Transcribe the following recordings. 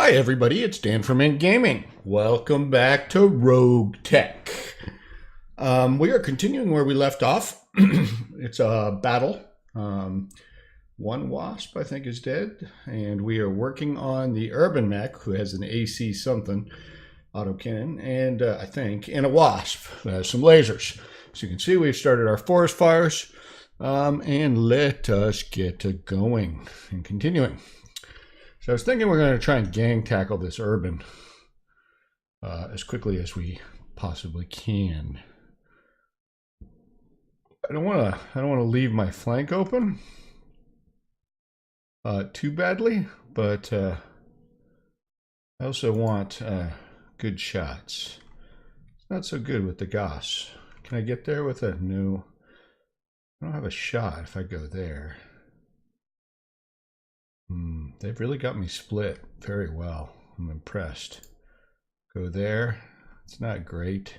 Hi everybody, it's Dan from Ink Gaming. Welcome back to Roguetech. We are continuing where we left off. It's a battle. One wasp, I think, is dead, and we are working on the urban mech, who has an AC something autocannon, and I think, and a wasp that has some lasers. So you can see we've started our forest fires, and let us get going and continuing. So I was thinking we're going to try and gang tackle this urban as quickly as we possibly can. I don't want to leave my flank open too badly, but I also want good shots. It's not so good with the Goss. Can I get there with a no? I don't have a shot if I go there. They've really got me split very well. I'm impressed. Go there. It's not great.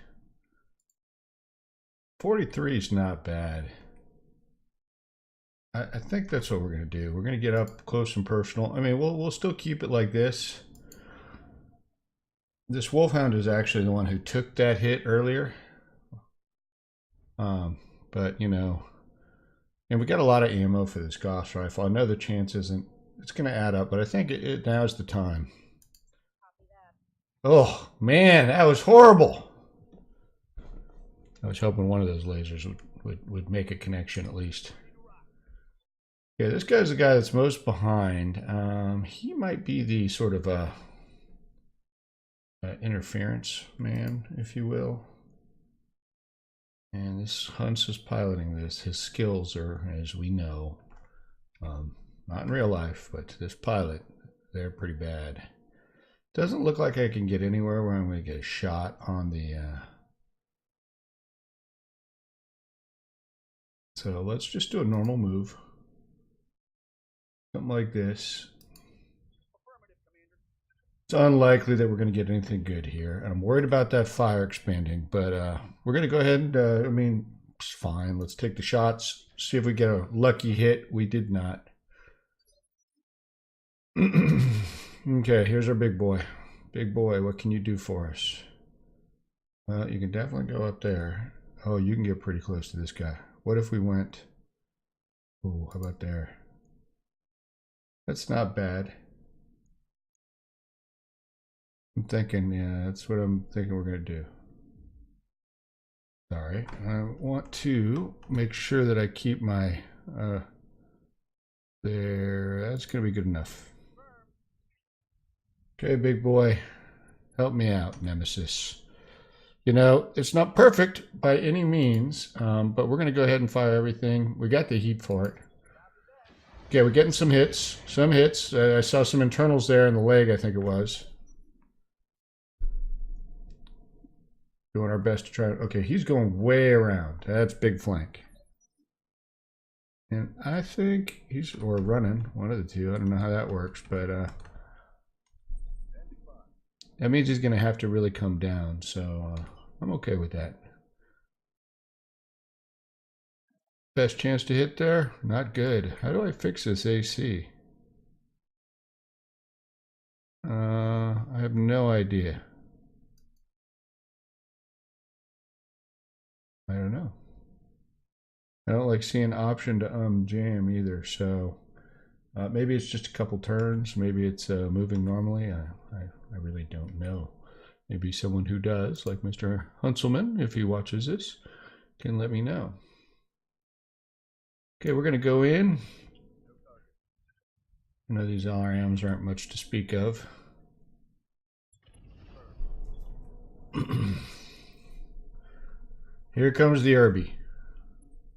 43 is not bad. I think that's what we're going to do. We're going to get up close and personal. I mean, we'll still keep it like this. This Wolfhound is actually the one who took that hit earlier. But, you know, and we got a lot of ammo for this Gauss rifle. I know the chance isn't, it's going to add up, but I think now's the time. Oh, man, that was horrible. I was hoping one of those lasers would make a connection at least. Yeah, this guy's the guy that's most behind. He might be the sort of interference man, if you will. And this Hunts is piloting this. His skills are, as we know, not in real life, but this pilot, they're pretty bad. Doesn't look like I can get anywhere where I'm going to get a shot on the... So let's just do a normal move. Something like this. It's unlikely that we're going to get anything good here. I'm worried about that fire expanding, but we're going to go ahead and, I mean, it's fine. Let's take the shots, see if we get a lucky hit. We did not. Okay, here's our big boy. Big boy, what can you do for us? You can definitely go up there. Oh, you can get pretty close to this guy. What if we went... Oh, how about there? That's not bad. I'm thinking, yeah, that's what I'm thinking we're going to do. Sorry. I want to make sure that I keep my... there. That's going to be good enough. Okay, big boy. Help me out, Nemesis. You know, it's not perfect by any means, but we're going to go ahead and fire everything. We got the heat for it. Okay, we're getting some hits. Some hits. I saw some internals there in the leg, I think it was. Doing our best to try. Okay, he's going way around. That's big flank. And I think he's, or running, one of the two. I don't know how that works, but that means he's going to have to really come down, so I'm okay with that. Best chance to hit there? Not good. How do I fix this AC? I have no idea. I don't know. I don't like seeing option to jam either, so maybe it's just a couple turns. Maybe it's moving normally. I really don't know. Maybe someone who does, like Mr. Hunselman, if he watches this, can let me know. Okay, we're going to go in. I know these LRMs aren't much to speak of. Here comes the Irby.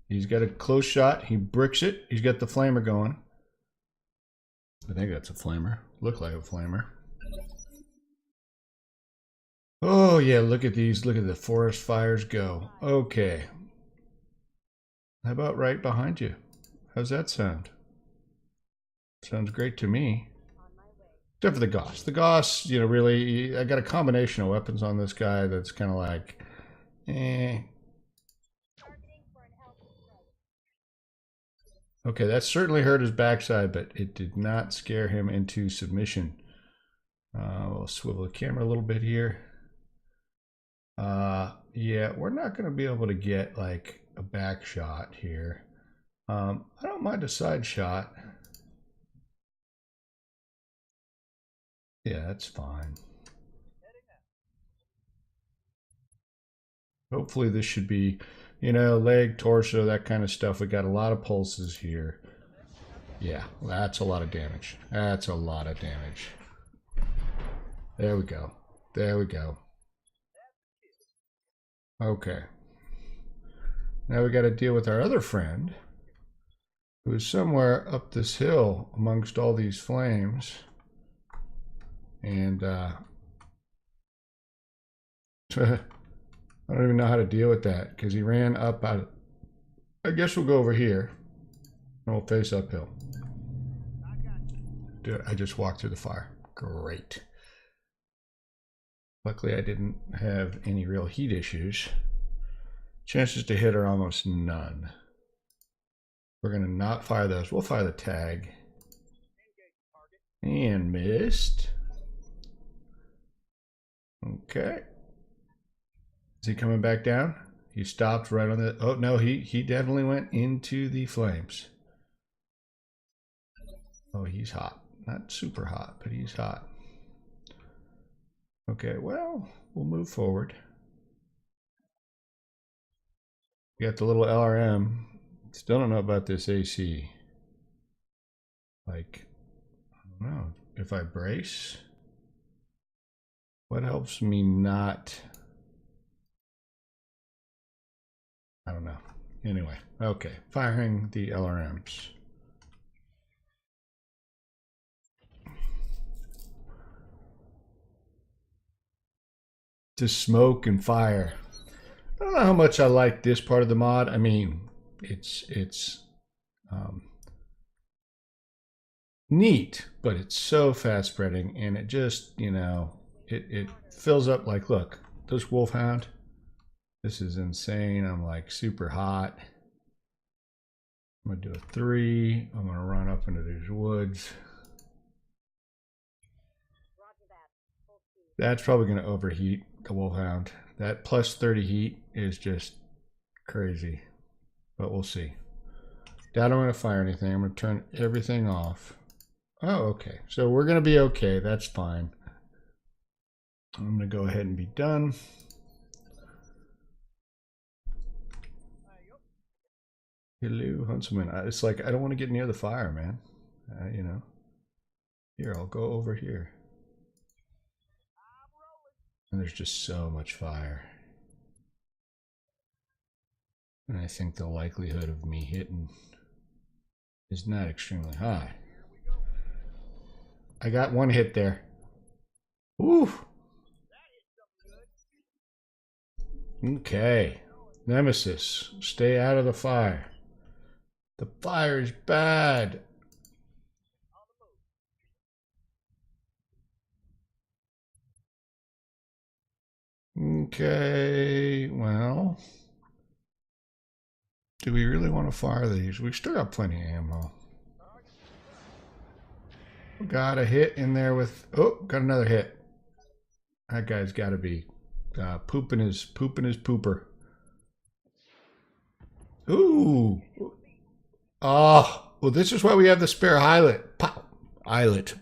He's got a close shot. He bricks it. He's got the flamer going. I think that's a flamer. Look like a flamer. Oh, yeah, look at these. Look at the forest fires go. Okay. How about right behind you? How's that sound? Sounds great to me. Except for the Goss. The Goss, you know, really, I got a combination of weapons on this guy that's kind of like, eh. Okay, that certainly hurt his backside, but it did not scare him into submission. We'll swivel the camera a little bit here. Yeah, we're not going to be able to get like a back shot here. I don't mind a side shot. Yeah, that's fine. Hopefully this should be, you know, leg, torso, that kind of stuff. We got a lot of pulses here. Yeah, that's a lot of damage. That's a lot of damage. There we go. There we go. Okay. Now we got to deal with our other friend, who is somewhere up this hill amongst all these flames. And I don't even know how to deal with that because he ran up out. I guess we'll go over here and we'll face uphill. Dude, I just walked through the fire. Great. Luckily, I didn't have any real heat issues. Chances to hit are almost none. We're going to not fire those. We'll fire the tag. And missed. Okay. Is he coming back down? He stopped right on the... Oh, no, he definitely went into the flames. Oh, he's hot. Not super hot, but he's hot. Okay, well, we'll move forward. We got the little LRM. Still don't know about this AC. Like, I don't know. If I brace, what helps me not... I don't know. Anyway, okay. Firing the LRMs. To smoke and fire. I don't know how much I like this part of the mod. I mean, it's neat, but it's so fast spreading, and it just, you know, it fills up. Like, look, this wolfhound. This is insane. I'm like super hot. I'm gonna do a 3. I'm gonna run up into these woods. That's probably gonna overheat the wolfhound. That plus 30 heat is just crazy, but we'll see. Doubt I'm gonna fire anything. I'm gonna turn everything off. Oh, okay. So we're gonna be okay. That's fine. I'm gonna go ahead and be done. Hello, Huntsman. It's like I don't want to get near the fire, man. You know. Here, I'll go over here. And there's just so much fire. And I think the likelihood of me hitting is not extremely high. I got one hit there. Ooh. Okay. Nemesis, stay out of the fire. The fire is bad. Okay, well, do we really want to fire these? We've still got plenty of ammo. Got a hit in there with, oh, got another hit. That guy's got to be pooping his pooper. Ooh. Oh, well, this is why we have the spare pilot.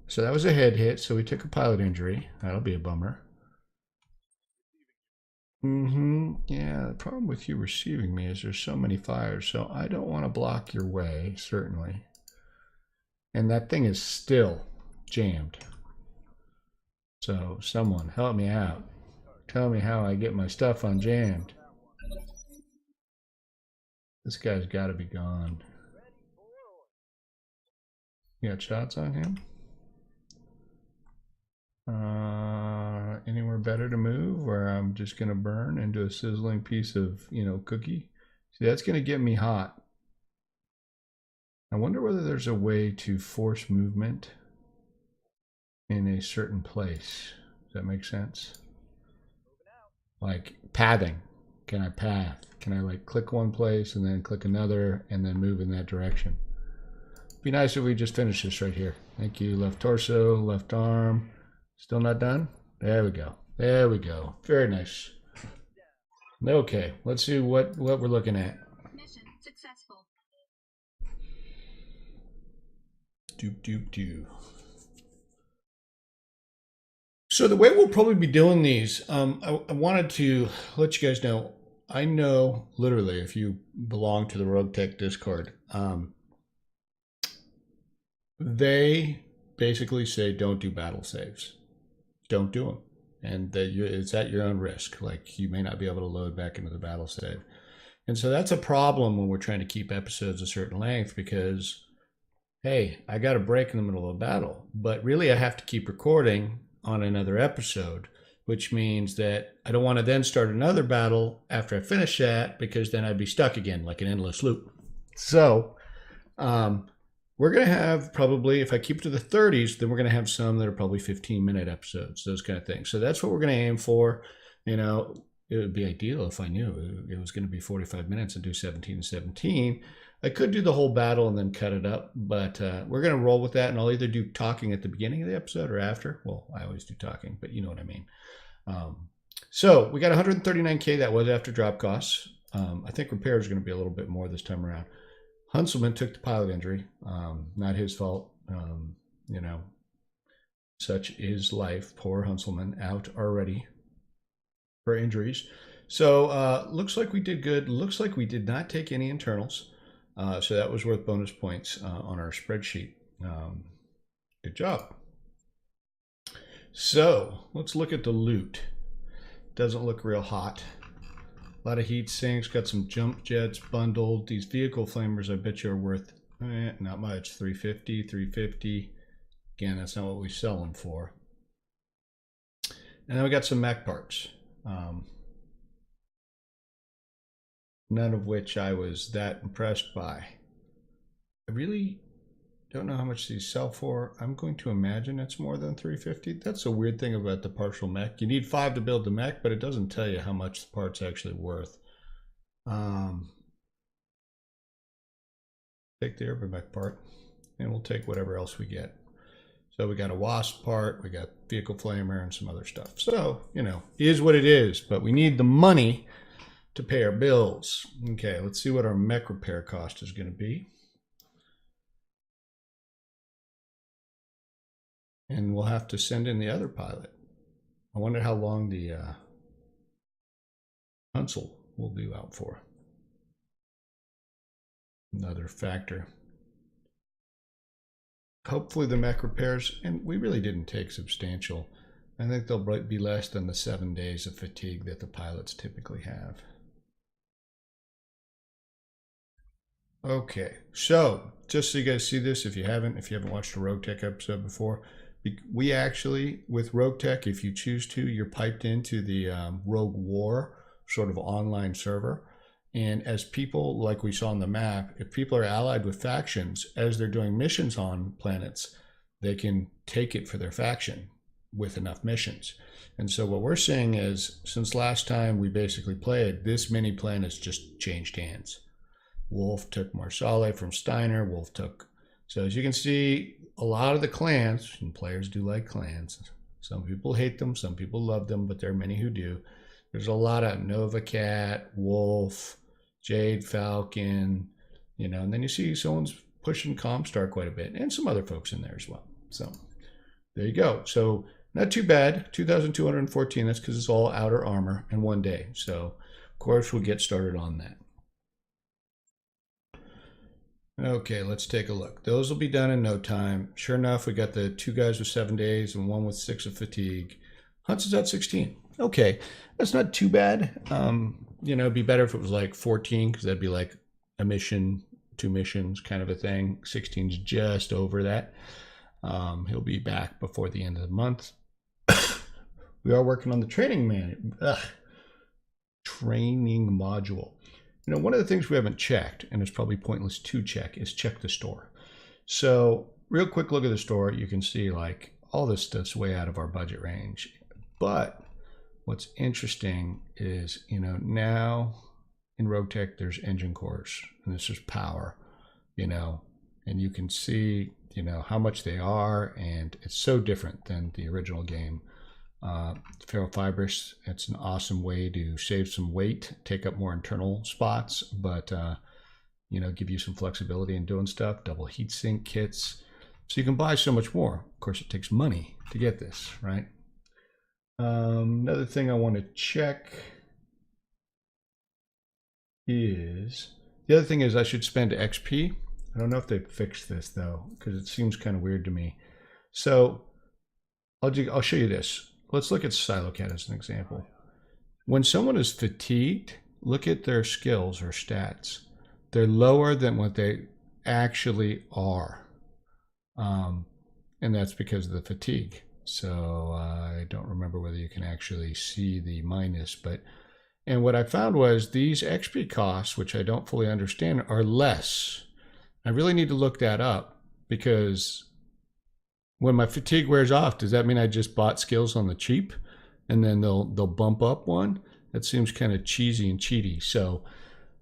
So that was a head hit, so we took a pilot injury. That'll be a bummer. Yeah, the problem with you receiving me is there's so many fires, so I don't want to block your way, certainly. And that thing is still jammed. So someone help me out. Tell me how I get my stuff unjammed. This guy's got to be gone. You got shots on him? Anywhere better to move where I'm just going to burn into a sizzling piece of, you know, cookie? See, that's going to get me hot. I wonder whether there's a way to force movement in a certain place. Does that make sense? Like pathing. Can I path? Can I like click one place and then click another and then move in that direction? Be nice if we just finish this right here. Thank you. Left torso, left arm. Still not done? There we go. There we go. Very nice. Okay, let's see what we're looking at. Mission successful. Do. So the way we'll probably be doing these, I wanted to let you guys know, I know literally if you belong to the Roguetech Discord, they basically say don't do battle saves. Don't do them. And it's at your own risk. Like you may not be able to load back into the battle save. And so that's a problem when we're trying to keep episodes a certain length because, hey, I got a break in the middle of a battle, but really I have to keep recording on another episode, which means that I don't want to then start another battle after I finish that because then I'd be stuck again like an endless loop. So we're going to have probably, if I keep it to the 30s, then we're going to have some that are probably 15-minute episodes, those kind of things. So that's what we're going to aim for. You know, it would be ideal if I knew it was going to be 45 minutes and do 17 and 17. I could do the whole battle and then cut it up, but we're going to roll with that, and I'll either do talking at the beginning of the episode or after. Well, I always do talking, but you know what I mean. So we got 139K. That was after drop costs. I think repairs are going to be a little bit more this time around. Hunselman took the pilot injury. Not his fault. You know, such is life. Poor Hunselman out already for injuries. So looks like we did good. Looks like we did not take any internals. So that was worth bonus points on our spreadsheet. Good job. So let's look at the loot. Doesn't look real hot. A lot of heat sinks, got some jump jets bundled. These vehicle flamers, I bet you are worth not much. 350, 350. Again, that's not what we sell them for. And then we got some mech parts. None of which I was that impressed by. I really don't know how much these sell for. I'm going to imagine it's more than 350. That's a weird thing about the partial mech. You need 5 to build the mech, but it doesn't tell you how much the part's actually worth. Take the urban mech part, and we'll take whatever else we get. So we got a wasp part, we got vehicle flamer, and some other stuff. So, you know, it is what it is, but we need the money to pay our bills. Okay, let's see what our mech repair cost is going to be. And we'll have to send in the other pilot. I wonder how long the Hunsel will be out for. Another factor. Hopefully the mech repairs, and we really didn't take substantial. I think they'll be less than the 7 days of fatigue that the pilots typically have. Okay, so just so you guys see this, if you haven't watched a Roguetech episode before, we actually, with Roguetech, if you choose to, you're piped into the Rogue War sort of online server. And as people, like we saw on the map, if people are allied with factions, as they're doing missions on planets, they can take it for their faction with enough missions. And so what we're seeing is, since last time we basically played, this many planets just changed hands. Wolf took Marsale from Steiner. Wolf took... So as you can see, a lot of the clans, and players do like clans. Some people hate them, some people love them, but there are many who do. There's a lot of Nova Cat, Wolf, Jade Falcon, you know, and then you see someone's pushing Comstar quite a bit, and some other folks in there as well. So there you go. So not too bad, 2,214. That's because it's all outer armor in one day. So of course we'll get started on that. Okay, let's take a look. Those will be done in no time. Sure enough, we got the 2 guys with 7 days and 1 with 6 of fatigue. Hunts is at 16. Okay, that's not too bad. You know, it'd be better if it was like 14, because that'd be like a mission, 2 missions kind of a thing. 16's just over that. He'll be back before the end of the month. We are working on the training module. You know, one of the things we haven't checked, and it's probably pointless to check, is check the store. So real quick look at the store. You can see like all this stuff's way out of our budget range. But what's interesting is, you know, now in Roguetech there's engine cores, and this is power, you know, and you can see, you know, how much they are, and it's so different than the original game. Ferrofibrous, it's an awesome way to save some weight, take up more internal spots, but you know, give you some flexibility in doing stuff. Double heatsink kits, so you can buy so much more. Of course, it takes money to get this, right? Another thing I want to check is, the other thing is I should spend XP. I don't know if they fixed this though, because it seems kind of weird to me. So I'll show you this. Let's look at Silocat as an example. When someone is fatigued, look at their skills or stats. They're lower than what they actually are. And that's because of the fatigue. So I don't remember whether you can actually see the minus, but, and what I found was these XP costs, which I don't fully understand, are less. I really need to look that up, because when my fatigue wears off, does that mean I just bought skills on the cheap and then they'll bump up one? That seems kind of cheesy and cheaty. So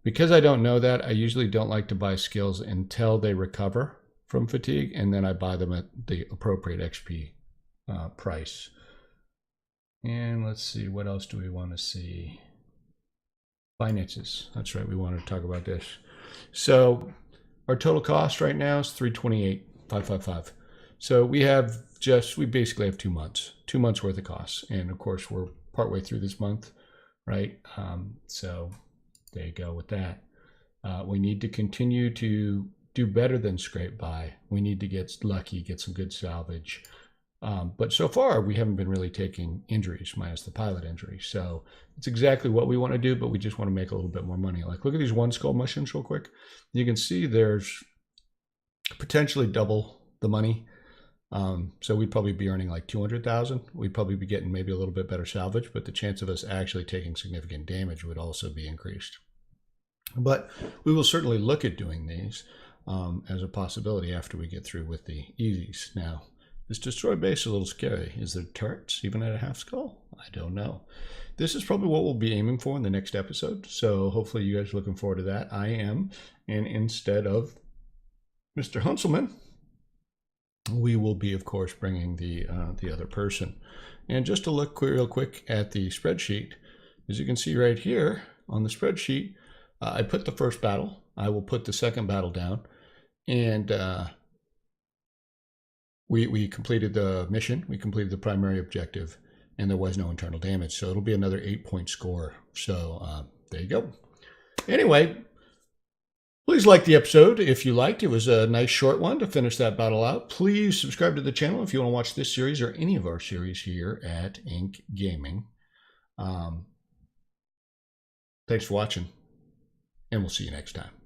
because I don't know that, I usually don't like to buy skills until they recover from fatigue, and then I buy them at the appropriate XP price. And let's see, what else do we want to see? Finances. That's right, we want to talk about this. So our total cost right now is $328,555. So we basically have 2 months worth of costs, and of course we're partway through this month, right? So there you go with that. We need to continue to do better than scrape by. We need to get lucky, get some good salvage. But so far, we haven't been really taking injuries, minus the pilot injury. So it's exactly what we want to do, but we just want to make a little bit more money. Like, look at these one skull mushrooms real quick. You can see there's potentially double the money. So we'd probably be earning like 200,000. We'd probably be getting maybe a little bit better salvage, but the chance of us actually taking significant damage would also be increased. But we will certainly look at doing these as a possibility after we get through with the easies. Now, this destroy base is a little scary. Is there turrets even at a half skull? I don't know. This is probably what we'll be aiming for in the next episode. So hopefully you guys are looking forward to that. I am. And instead of Mr. Hunselman, we will be, of course, bringing the other person. And just to look real quick at the spreadsheet, as you can see right here on the spreadsheet, I put the first battle. I will put the second battle down. And we completed the mission. We completed the primary objective, and there was no internal damage. So it'll be another 8-point score. So there you go. Anyway, please like the episode if you liked. It was a nice short one to finish that battle out. Please subscribe to the channel if you want to watch this series or any of our series here at Ink Gaming. Thanks for watching, and we'll see you next time.